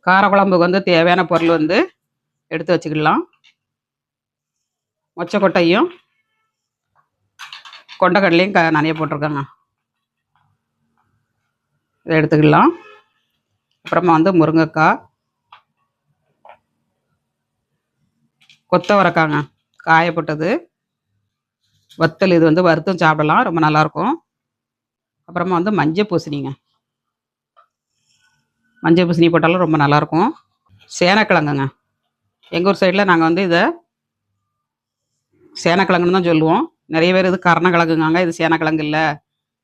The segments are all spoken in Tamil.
காரக்குழம்புக்கு வந்து தேவையான பொருள் வந்து எடுத்து வச்சுக்கலாம். மொச்சக்கொட்டையும் கொண்டக்கடலையும் நனைய போட்டிருக்கேங்க. இதை எடுத்துக்கலாம். அப்புறமா வந்து முருங்கைக்காய், கொத்தவரக்காங்க காயப்பட்டது, வத்தல். இது வந்து வறுத்தும் சாப்பிடலாம், ரொம்ப நல்லாயிருக்கும். அப்புறமா வந்து மஞ்சள் பூசணிங்க, மஞ்சள் பூசணி போட்டாலும் ரொம்ப நல்லாயிருக்கும். சேனக்கிழங்குங்க, எங்கள் ஊர் சைடில் நாங்கள் வந்து இதை சேனக்கிழங்குன்னு தான் சொல்லுவோம். நிறைய பேர் இது கரணக்கிழங்குங்க, இது சேனக்கிழங்கு இல்லை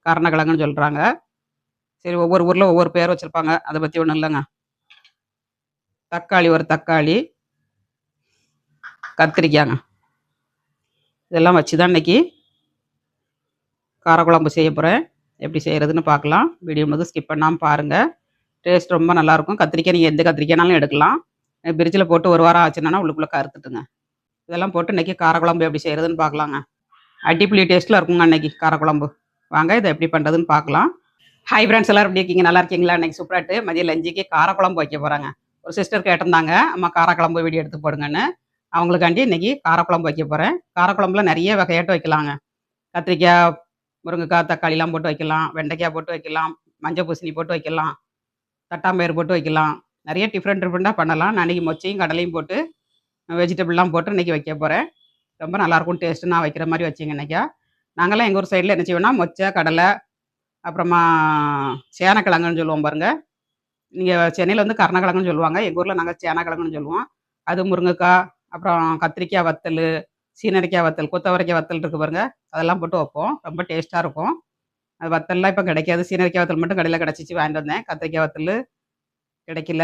கரணக்கிழங்குன்னு சொல்கிறாங்க. சரி, ஒவ்வொரு ஊரில் ஒவ்வொரு பேர் வச்சுருப்பாங்க, அதை பற்றி ஒன்றும் இல்லைங்க. தக்காளி, ஒரு தக்காளி, கத்திரிக்காய்ங்க, இதெல்லாம் வச்சு தான் இன்றைக்கி காரக்குழம்பு செய்ய போகிறேன். எப்படி செய்கிறதுன்னு பார்க்கலாம். வீடியோ வந்து ஸ்கிப் பண்ணாமல் பாருங்கள். டேஸ்ட் ரொம்ப நல்லாயிருக்கும். கத்திரிக்காய் நீங்கள் எந்த கத்திரிக்காய்னாலும் எடுக்கலாம். பிரிட்ஜில் போட்டு ஒரு வாரம் ஆச்சுன்னா உள்ளுக்குள்ளே கருத்துட்டுங்க. இதெல்லாம் போட்டு இன்றைக்கி காரக்குழம்பு எப்படி செய்கிறதுன்னு பார்க்கலாங்க. அடிப்புளி டேஸ்ட்டில் இருக்குங்க இன்றைக்கி காரக்குழம்பு. வாங்க இதை எப்படி பண்ணுறதுன்னு பார்க்கலாம். ஹை ஃப்ரெண்ட்ஸ், எல்லோரும் எப்படி இருக்கீங்க? நல்லா இருக்கீங்களா? இன்றைக்கி சூப்பராட்டு மதியம் லஞ்சுக்கு காரக்குழம்பு வைக்க போகிறாங்க. ஒரு சிஸ்டர் கேட்டிருந்தாங்க, அம்மா காரக்குழம்பு வீடியோ எடுத்து போடுங்கன்னு. அவங்களுக்காண்டி இன்றைக்கி காரக்குழம்பு வைக்க போகிறேன். காரக்குழம்புல நிறைய வகையாட்டு வைக்கலாங்க. கத்திரிக்காய், முருங்கைக்காய், தக்காளிலாம் போட்டு வைக்கலாம், வெண்டைக்காய் போட்டு வைக்கலாம், மஞ்சள் பூசணி போட்டு வைக்கலாம், தட்டாம்பயிறு போட்டு வைக்கலாம். நிறைய டிஃப்ரெண்ட்டாக பண்ணலாம். நான் இன்றைக்கி மொச்சையும் கடலையும் போட்டு வெஜிடபிள்லாம் போட்டு இன்றைக்கி வைக்க போகிறேன். ரொம்ப நல்லாயிருக்கும் டேஸ்ட்டு. நான் வைக்கிற மாதிரி வச்சிங்க இன்றைக்கா. நாங்கள்லாம் எங்கள் ஊர் சைடில் என்ன செய்வோம்னா, மொச்சை, கடலை, அப்புறமா சேனக்கிழங்குன்னு சொல்லுவோம் பாருங்கள். நீங்கள் சென்னையில் வந்து கருணக்கிழங்குன்னு சொல்லுவாங்க, எங்கள் ஊரில் நாங்கள் சேனக்கிழங்குன்னு சொல்லுவோம். அது முருங்கைக்காய், அப்புறம் கத்திரிக்காய் வத்தல், சீனரிக்காய் வத்தல், கொத்தவரைக்காய் வத்தல் இருக்குது பாருங்கள், அதெல்லாம் போட்டு வைப்போம். ரொம்ப டேஸ்ட்டாக இருக்கும். அது வத்தல்லாம் இப்போ கிடைக்காது. சீனரிக்காய் வத்தல் மட்டும் கடையில் கிடச்சிச்சு, வாங்கிட்டு வந்தேன். கத்திரிக்காய் வத்தல் கிடைக்கல,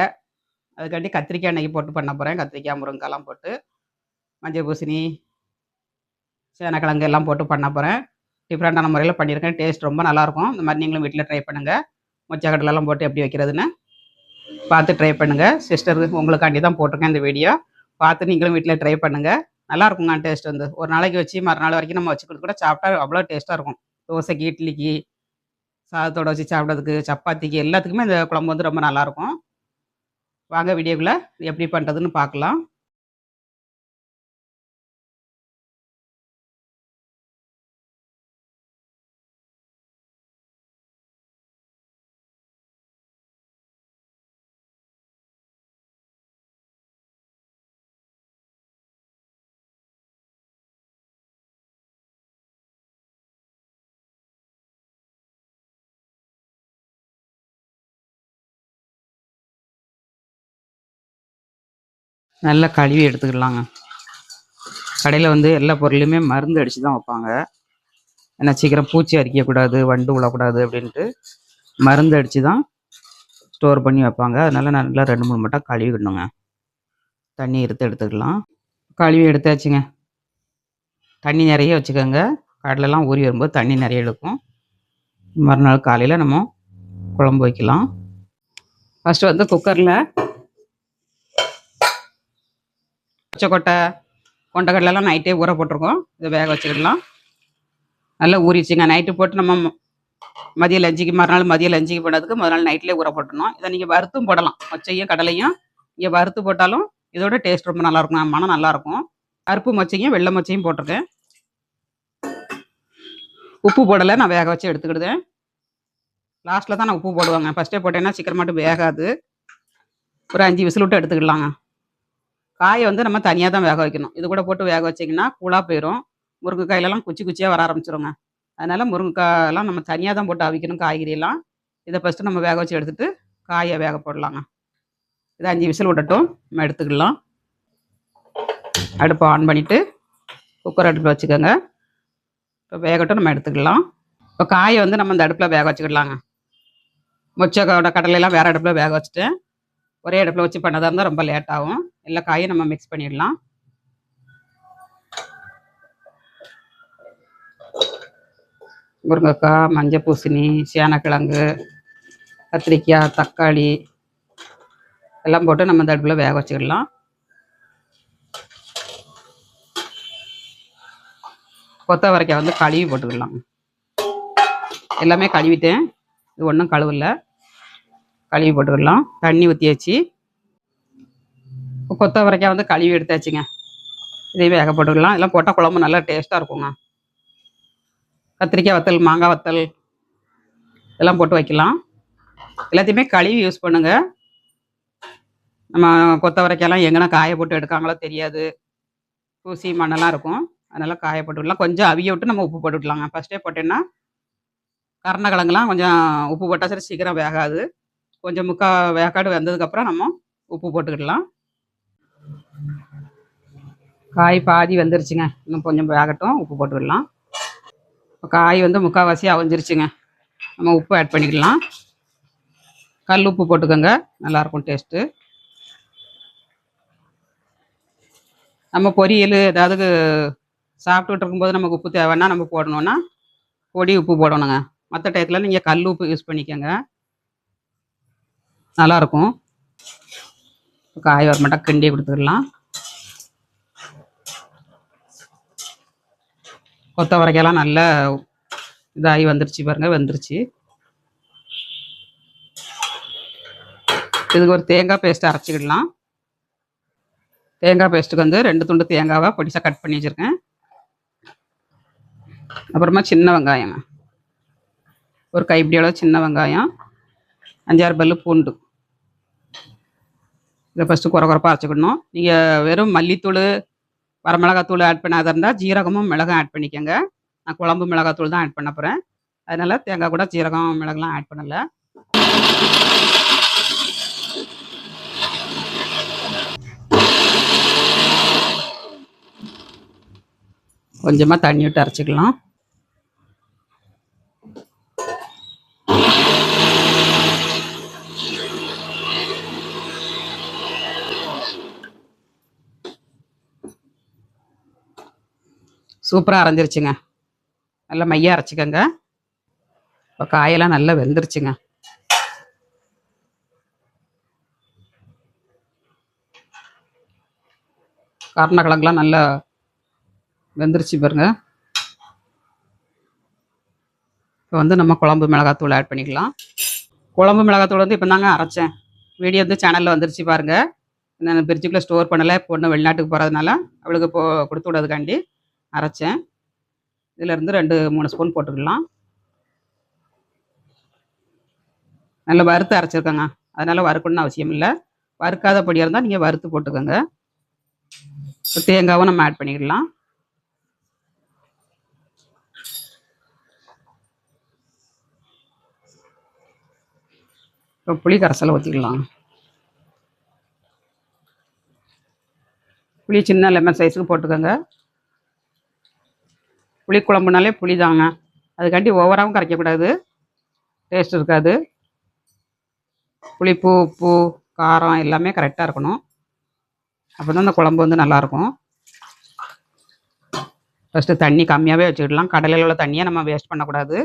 அதுக்காண்டி கத்திரிக்காய் இன்றைக்கி போட்டு பண்ண போகிறேன். கத்திரிக்காய், முருங்கைக்காய்லாம் போட்டு மஞ்சள் பூசணி, சேனக்கிழங்கு எல்லாம் போட்டு பண்ண போகிறேன். டிஃப்ரெண்ட்டான முறையில் பண்ணியிருக்கேன். டேஸ்ட் ரொம்ப நல்லாயிருக்கும். இந்த மாதிரி நீங்களும் வீட்டில் ட்ரை பண்ணுங்கள். மொச்சை கடலெல்லாம் போட்டு எப்படி வைக்கிறதுன்னு பார்த்து ட்ரை பண்ணுங்கள். சிஸ்டர் உங்களுக்காண்டி தான் போட்டிருக்கேன் இந்த வீடியோ. பார்த்து நீங்களும் வீட்டில் ட்ரை பண்ணுங்கள். நல்லாயிருக்குங்க டேஸ்ட். வந்து ஒரு நாளைக்கு வச்சு மறுநாள் வரைக்கும் நம்ம வச்சு கொடுத்து கூட சாப்பிட்டா அவ்வளோ டேஸ்ட்டாக இருக்கும். தோசைக்கு, இட்லிக்கு, சாதத்தோடு வச்சு சாப்பிட்றதுக்கு, சப்பாத்திக்கு, எல்லாத்துக்குமே இந்த குழம்பு வந்து ரொம்ப நல்லாயிருக்கும். வாங்க வீடியோக்குள்ளே எப்படி பண்ணுறதுன்னு பார்க்கலாம். நல்லா கழுவி எடுத்துக்கலாங்க. கடையில் வந்து எல்லா பொருளையுமே மருந்து அடித்து தான் வைப்பாங்க. ஏன்னா சீக்கிரம் பூச்சி அரிக்கக்கூடாது, வண்டு விழக்கூடாது அப்படின்ட்டு மருந்து அடித்து தான் ஸ்டோர் பண்ணி வைப்பாங்க. அதனால் நல்லா 2-3 மட்டும் கழுவிடணுங்க. தண்ணி எடுத்துக்கலாம். கழுவி எடுத்தாச்சுங்க. தண்ணி நிறைய வச்சுக்கோங்க. கடலெல்லாம் ஊறி வரும்போது தண்ணி நிறைய எடுக்கும். மறுநாள் காலையில் நம்ம குழம்பு வைக்கலாம். ஃபஸ்ட்டு வந்து குக்கரில் பச்சைக்கொட்டை, கொண்டக்கடலாம் நைட்டே ஊற போட்டிருக்கோம். இதை வேக வச்சுக்கிடலாம். நல்லா ஊறிச்சுங்க. நைட்டு போட்டு நம்ம மதியம் லஞ்சுக்கு, மறுநாள் மதியம் லஞ்சுக்கு போனதுக்கு முதல் நாள் நைட்லேயே ஊற போட்டணும். இதை நீங்கள் வறுத்தும் போடலாம். மொச்சையும் கடலையும் இங்கே வறுத்து போட்டாலும் இதோட டேஸ்ட் ரொம்ப நல்லாயிருக்கும், மனம் நல்லாயிருக்கும். கருப்பு மொச்சையும் வெள்ளை மொச்சையும் போட்டிருக்கேன். உப்பு போடலை, நான் வேக வச்சு எடுத்துக்கிடுதேன். லாஸ்ட்டில் தான் நான் உப்பு போடுவாங்க. ஃபஸ்ட்டே போட்டேன்னா சீக்கிரம் மட்டும் வேகாது. ஒரு 5 விசில் விட்டு எடுத்துக்கிடலாங்க. காயை வந்து நம்ம தனியாக தான் வேக வைக்கணும். இது கூட போட்டு வேக வச்சிங்கன்னா கூழாக போயிடும். முருங்கைக்காயிலலாம் குச்சி குச்சியாக வர ஆரம்பிச்சிருங்க. அதனால் முருங்கைக்காயெல்லாம் நம்ம தனியாக தான் போட்டு அவிக்கணும். காய்கறியெல்லாம் இதை ஃபஸ்ட்டு நம்ம வேக வச்சு எடுத்துகிட்டு காயை வேக போடலாங்க. இதை 5 விசில் விடட்டும், நம்ம எடுத்துக்கிடலாம். அடுப்பை ஆன் பண்ணிவிட்டு குக்கர் அடுப்பில் வச்சுக்கோங்க. இப்போ வேகட்டும், நம்ம எடுத்துக்கலாம். இப்போ காயை வந்து நம்ம இந்த அடுப்பில் வேக வச்சுக்கிடலாங்க. மொச்சைக்கோட கடலையெல்லாம் வேறு அடுப்பில் வேக வச்சுட்டேன். ஒரே அடுப்பில் வச்சு பண்ணதாக இருந்தால் ரொம்ப லேட் ஆகும். எல்லா காயும் நம்ம மிக்ஸ் பண்ணிடலாம். முருங்கைக்காய், மஞ்சள் பூசணி, சேனக்கிழங்கு, கத்திரிக்காய், தக்காளி எல்லாம் போட்டு நம்ம இந்த அடுப்பில் வேக வச்சுக்கிடலாம். கொத்தவரைக்காய் வந்து கழுவி போட்டுக்கலாம். எல்லாமே கழுவிட்டேன், இது ஒன்றும் கழுவலை. கழுவி போட்டுக்கிடலாம். தண்ணி ஊற்றி வச்சு கொத்தவரைக்காய் வந்து கழுவி எடுத்தாச்சுங்க. இதையும் வேக போட்டுக்கலாம். இதெல்லாம் போட்டால் குழம்பு நல்லா டேஸ்ட்டாக இருக்குங்க. கத்திரிக்காய் வத்தல், மாங்காய் வத்தல் இதெல்லாம் போட்டு வைக்கலாம். எல்லாத்தையுமே கழுவி யூஸ் பண்ணுங்க. நம்ம கொத்தவரைக்காய்லாம் எங்கன்னா காய போட்டு எடுக்காங்களோ தெரியாது. தூசி மண்ணெல்லாம் இருக்கும். அதனால் காய போட்டுக்கலாம். கொஞ்சம் அவிய விட்டு நம்ம உப்பு போட்டுக்கலாங்க. ஃபஸ்ட்டே போட்டேன்னா கருணக்கிழங்குலாம் கொஞ்சம் உப்பு போட்டால் சரி சீக்கிரம் வேகாது. கொஞ்சம் வேக்காடு வெந்ததுக்கப்புறம் நம்ம உப்பு போட்டுக்கிடலாம். காய் பாதி வெந்துருச்சுங்க. இன்னும் கொஞ்சம் வேகட்டும், உப்பு போட்டுக்கிடலாம். இப்போ காய் வந்து முக்கால்வாசி அவிஞ்சிருச்சுங்க. நம்ம உப்பு ஆட் பண்ணிக்கலாம். கல் உப்பு போட்டுக்கோங்க, நல்லாயிருக்கும் டேஸ்ட்டு. நம்ம பொரியல் ஏதாவது சாப்பிட்டுட்டு இருக்கும்போது நமக்கு உப்பு தேவைன்னா நம்ம போடணுன்னா பொடி உப்பு போடணுங்க. மற்ற டயத்தில் நீங்கள் கல் உப்பு யூஸ் பண்ணிக்கோங்க, நல்லாயிருக்கும். காய் வர மாட்டா கிண்டி கொடுத்துக்கலாம். கொத்தவரைக்காயெல்லாம் நல்லா இதாகி வந்துருச்சு பாருங்கள், வெந்துருச்சு. இதுக்கு ஒரு தேங்காய் பேஸ்ட்டு அரைச்சிக்கிடலாம். தேங்காய் பேஸ்ட்டுக்கு வந்து 2 துண்டு தேங்காவை பொடிசாக கட் பண்ணி வச்சுருக்கேன். அப்புறமா சின்ன வெங்காயங்க, ஒரு கைப்பிடி அளவு சின்ன வெங்காயம், 5-6 பல்லு பூண்டு. இதை ஃபஸ்ட்டு குறப்பாக அரைச்சிக்கணும். நீங்கள் வெறும் மல்லித்தூள், வரமிளகாத்தூள் ஆட் பண்ணாத இருந்தால் ஜீரகமும் மிளகும் ஆட் பண்ணிக்கோங்க. நான் குழம்பு மிளகாத்தூள் தான் ஆட் பண்ண போகிறேன். அதனால் தேங்காய் கூட ஜீரகம் மிளகுலாம் ஆட் பண்ணலை. கொஞ்சமாக தண்ணி விட்டு அரைச்சிக்கலாம். சூப்பராக அரைஞ்சிருச்சுங்க. நல்லா மையாக அரைச்சிக்கோங்க. இப்போ காயெல்லாம் நல்லா வெந்துருச்சுங்க. கருணக்கிழங்குலாம் நல்லா வெந்துருச்சு பாருங்க. இப்போ வந்து நம்ம குழம்பு மிளகாத்தூள் ஆட் பண்ணிக்கலாம். குழம்பு மிளகாத்தூள் வந்து இப்போ தாங்க அரைச்சேன். வீடியோ வந்து சேனலில் வந்துருச்சு பாருங்கள். நான் ஃப்ரிட்ஜுக்குள்ளே ஸ்டோர் பண்ணலை. பொண்ணு வெளிநாட்டுக்கு போகிறதுனால அவளுக்கு கொடுத்து விடாதுக்காண்டி அரைச்சேன். இதிலேருந்து 2-3 ஸ்பூன் போட்டுக்கலாம். நல்லா வறுத்து அரைச்சிருக்கேங்க, அதனால் வறுக்கணும்னு அவசியம் இல்லை. வறுக்காத பொடியாக இருந்தால் நீங்கள் வறுத்து போட்டுக்கோங்க. தேங்காவும் நம்ம ஆட் பண்ணிக்கலாம். இப்போ புளி கரைசலை ஊற்றிக்கலாம். புளி சின்ன லெமன் சைஸுக்கு போட்டுக்கோங்க. புளி குழம்புனாலே புளி தாங்க, அதுக்காண்டி ஓவராகவும் கரைக்கக்கூடாது, டேஸ்ட் இருக்காது. புளிப்பு, உப்பு, காரம் எல்லாமே கரெக்டாக இருக்கணும். அப்போ தான் இந்த குழம்பு வந்து நல்லாயிருக்கும். ஃபஸ்ட்டு தண்ணி கம்மியாகவே வச்சுக்கிடலாம். கடலையில் உள்ள தண்ணியை நம்ம வேஸ்ட் பண்ணக்கூடாது.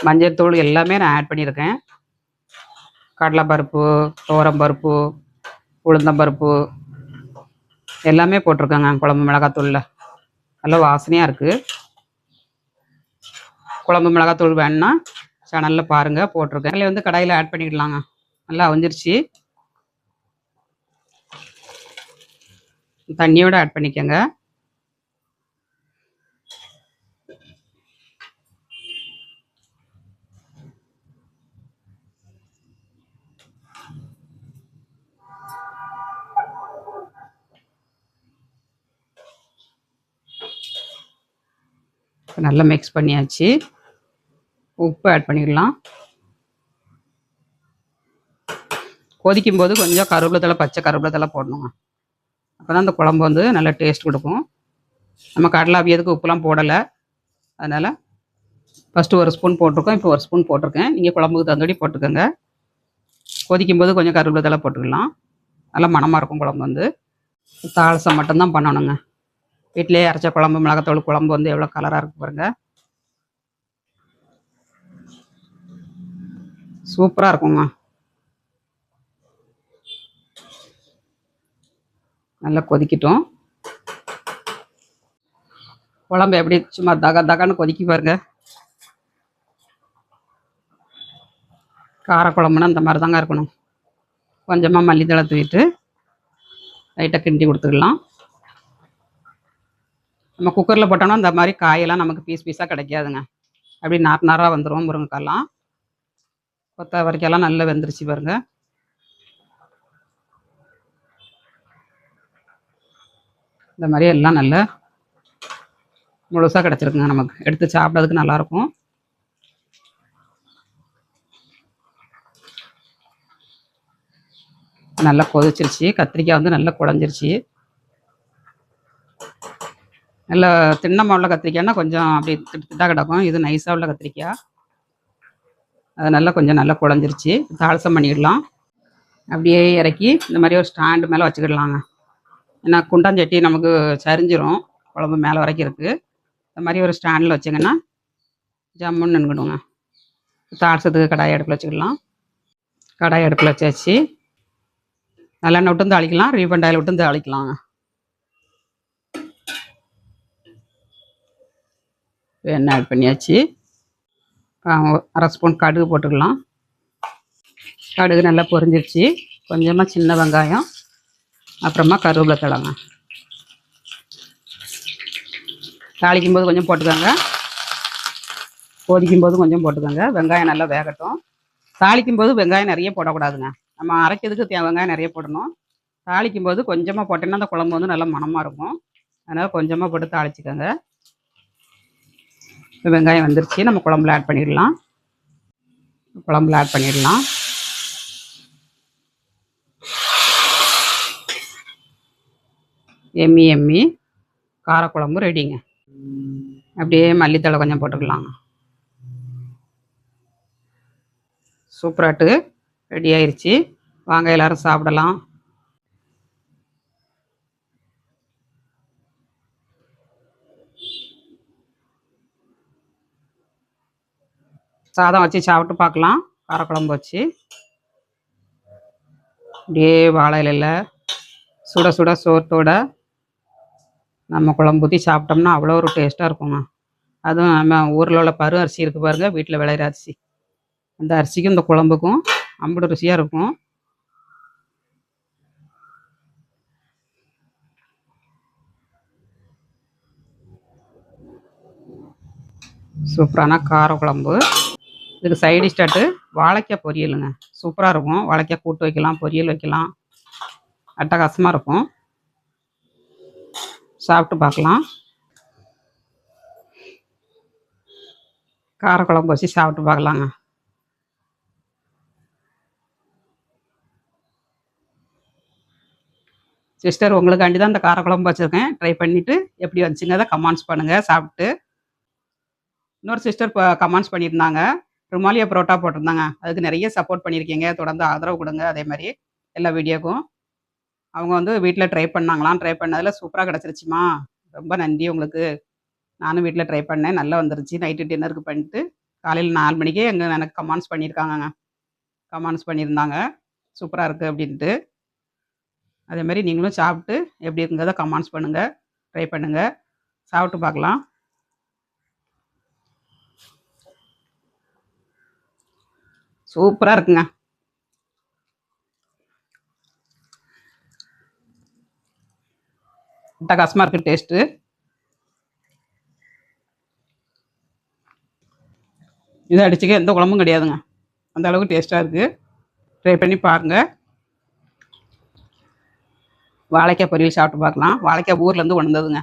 மஞ்சள் தூள் எல்லாமே நான் ஆட் பண்ணியிருக்கேன். கடலைப்பருப்பு, துவரம்பருப்பு, உளுந்தம்பருப்பு எல்லாமே போட்டிருக்கேங்க குழம்பு மிளகாத்தூளில். நல்லா வாசனையாக இருக்குது. குழம்பு மிளகாத்தூள் வேணுன்னா சேனலில் பாருங்கள், போட்டிருக்கேன். அதில் வந்து கடாயில் ஆட் பண்ணிக்கலாங்க. நல்லா அவிஞ்சிருச்சு. தண்ணியோடு ஆட் பண்ணிக்கோங்க. நல்லா மிக்ஸ் பண்ணியாச்சு. உப்பு ஆட் பண்ணிக்கலாம். கொதிக்கும் போது கொஞ்சம் கருவேப்பிலை தழை, பச்சை கருவேப்பிலை தழை போடணுங்க. அப்போ தான் அந்த குழம்பு வந்து நல்லா டேஸ்ட் கொடுக்கும். நம்ம கடலை அவியதுக்கு உப்புலாம் போடலை, அதனால் ஃபஸ்ட்டு 1 ஸ்பூன் போட்டிருக்கோம், இப்போ 1 ஸ்பூன் போட்டிருக்கேன். நீங்கள் குழம்புக்கு தகுந்தபடி போட்டுக்கோங்க. கொதிக்கும் போது கொஞ்சம் கருவேப்பிலை தழை போட்டுக்கலாம். நல்லா மணமாக இருக்கும் குழம்பு வந்து. தாளசம் மட்டும்தான் பண்ணணுங்க. வீட்டிலேயே அரைச்ச குழம்பு மிளகாத்தூள் குழம்பு வந்து எவ்வளோ கலராக இருக்கு பாருங்கள், சூப்பராக இருக்குங்க. நல்லா கொதிக்கட்டும். குழம்பு எப்படி சும்மா தகான்னு கொதிக்கி பாருங்க. காரக்குழம்புனா இந்த மாதிரி தாங்க இருக்கணும். கொஞ்சமாக மல்லித்தழை தூவிட்டு லைட்டாக கிண்டி கொடுத்துக்கலாம். நம்ம குக்கரில் போட்டோம்னா இந்த மாதிரி காயெல்லாம் நமக்கு பீஸ் பீஸாக கிடைக்காதுங்க. அப்படி நாராக வந்துடும். முருங்கைக்காயெல்லாம் வரைக்கெல்லாம் நல்லா வெந்துருச்சு பாருங்க. இந்த மாதிரி எல்லாம் நல்லா முழுசாக கிடச்சிருக்குங்க. நமக்கு எடுத்து சாப்பிட்றதுக்கு நல்லாயிருக்கும். நல்லா கொதிச்சிருச்சு. கத்திரிக்காய் வந்து நல்லா குழஞ்சிருச்சு. நல்லா திண்ணமாக உள்ள கத்திரிக்காய்னா கொஞ்சம் அப்படி திட்டாக கிடக்கும். இது நைஸாக உள்ள கத்திரிக்காய். அது நல்லா கொஞ்சம் நல்லா குழஞ்சிருச்சு. தாளசம் பண்ணிடலாம். அப்படியே இறக்கி இந்த மாதிரி ஒரு ஸ்டாண்டு மேலே வச்சுக்கிடலாங்க. ஏன்னா குண்டாஞ்சட்டி நமக்கு சரிஞ்சிரும். குழம்பு மேலே வரைக்கும் இருக்குது. இந்த மாதிரி ஒரு ஸ்டாண்டில் வச்சிங்கன்னா ஜம்முன்னு நின்றுடுங்க. தாளசத்துக்கு கடாயை அடுப்பில் வச்சுக்கலாம். கடாயை அடுப்பில் வச்சாச்சு. நல்லெண்ணெய் விட்டு தாளிக்கலாம். ரீஃபண்ட் ஆயில் விட்டு தாளிக்கலாங்க. எண்ணெய் ஆட் பண்ணியாச்சு. அரை ஸ்பூன் கடுகு போட்டுக்கலாம். கடுகு நல்லா பொரிஞ்சிருச்சு. கொஞ்சமாக சின்ன வெங்காயம், அப்புறமா கருவேப்பிலை தழைங்க. தாளிக்கும் போது கொஞ்சம் போட்டுக்கோங்க. கொதிக்கும் போது கொஞ்சம் போட்டுக்கோங்க. வெங்காயம் நல்லா வேகட்டும். தாளிக்கும் போது வெங்காயம் நிறைய போடக்கூடாதுங்க. நம்ம அரைக்கிறதுக்கு வெங்காயம் நிறைய போடணும். தாளிக்கும் போது கொஞ்சமாக போட்டோன்னா அந்த குழம்பு வந்து நல்லா மணமாக இருக்கும். அதனால் கொஞ்சமாக போட்டு தாளிச்சிக்கோங்க. வெங்காயம் வந்துருச்சு. நம்ம குழம்புல ஆட் பண்ணிடலாம். எம்மி காரக்குழம்பு ரெடிங்க. அப்படியே மல்லித்தழை கொஞ்சம் போட்டுக்கலாங்க. சூப்பராட்டு ரெடி ஆயிடுச்சு. வாங்க எல்லாரும் சாப்பிடலாம். சாதம் வச்சு சாப்பிட்டு பார்க்கலாம். காரக்குழம்பு வச்சு அப்படியே வாழை இலையில் சுட சுட சோத்தோட நம்ம குழம்பு ஊற்றி சாப்பிட்டோம்னா அவ்வளோ ஒரு டேஸ்ட்டாக இருக்குங்க. அதுவும் நம்ம ஊரில் உள்ள பரு அரிசி இருக்குது பாருங்கள், வீட்டில் விளையிற அரிசி. அந்த அரிசிக்கும் இந்த குழம்புக்கும் அம்புடு ருசியாக இருக்கும். சூப்பரான காரக்குழம்பு. இதுக்கு சைடு ஸ்டார்ட்டு வாழைக்காய் பொரியலுங்க. சூப்பராக இருக்கும். வாழைக்காய் கூட்டு வைக்கலாம், பொரியல் வைக்கலாம். அட்டகாசமாக இருக்கும். சாப்பிட்டு பார்க்கலாம். காரக்குழம்பு வச்சு சாப்பிட்டு பார்க்கலாங்க. சிஸ்டர் உங்களுக்காண்டி தான் இந்த காரக்குழம்பு வச்சுருக்கேன். ட்ரை பண்ணிவிட்டு எப்படி வந்துச்சுங்க அதை கமெண்ட்ஸ் பண்ணுங்கள். சாப்பிட்டு இன்னொரு சிஸ்டர் இப்போ கமெண்ட்ஸ் பண்ணியிருந்தாங்க. ருமாலியா பரோட்டா போட்டிருந்தாங்க. அதுக்கு நிறைய சப்போர்ட் பண்ணியிருக்கீங்க. தொடர்ந்து ஆதரவு கொடுங்க. அதே மாதிரி எல்லா வீடியோக்கும் அவங்க வந்து வீட்டில் ட்ரை பண்ணாங்களாம். ட்ரை பண்ணதில் சூப்பராக கிடச்சிருச்சுமா. ரொம்ப நன்றி உங்களுக்கு. நானும் வீட்டில் ட்ரை பண்ணேன். நல்லா வந்துருச்சு. நைட்டு டின்னருக்கு பண்ணிட்டு காலையில் 4 மணிக்கே எனக்கு கமெண்ட்ஸ் பண்ணியிருக்காங்கங்க. கமெண்ட்ஸ் பண்ணியிருந்தாங்க சூப்பராக இருக்குது அப்படின்ட்டு. அதேமாதிரி நீங்களும் சாப்பிட்டு எப்படி இருக்குங்கிறத கமெண்ட்ஸ் பண்ணுங்கள். ட்ரை பண்ணுங்கள். சாப்பிட்டு பார்க்கலாம். சூப்பராக இருக்குங்க. அட்டகாசமாக இருக்குது டேஸ்ட்டு. இதை அடிச்சுக்க எந்த குழம்பும் கிடையாதுங்க. அந்த அளவுக்கு டேஸ்ட்டாக இருக்குது. ட்ரை பண்ணி பாருங்கள். வாழைக்காய் பொரியல் சாப்பிட்டு பார்க்கலாம். வாழைக்காய் ஊர்லேருந்து கொண்டு வந்ததுங்க.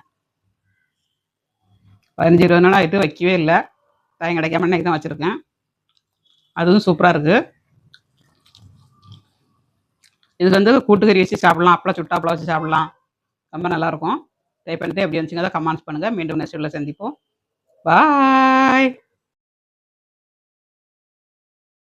15-20 நாள் ஆகிட்டு வைக்கவே இல்லை. டைம் கிடைக்காம இன்னைக்கு தான் வச்சுருக்கேன். அதுவும் சூப்பராக இருக்குது. இது வந்து கூட்டுக்கறி வச்சு சாப்பிட்லாம். அப்பளம் சுட்டா அப்பளம் வச்சு சாப்பிட்லாம். ரொம்ப நல்லாயிருக்கும். ட்ரை பண்ணிட்டு எப்படி வந்துச்சுங்க அதை கமெண்ட்ஸ் பண்ணுங்கள். மீண்டும் நெக்ஸ்ட் வீடியோவில் சந்திப்போம். பாய்.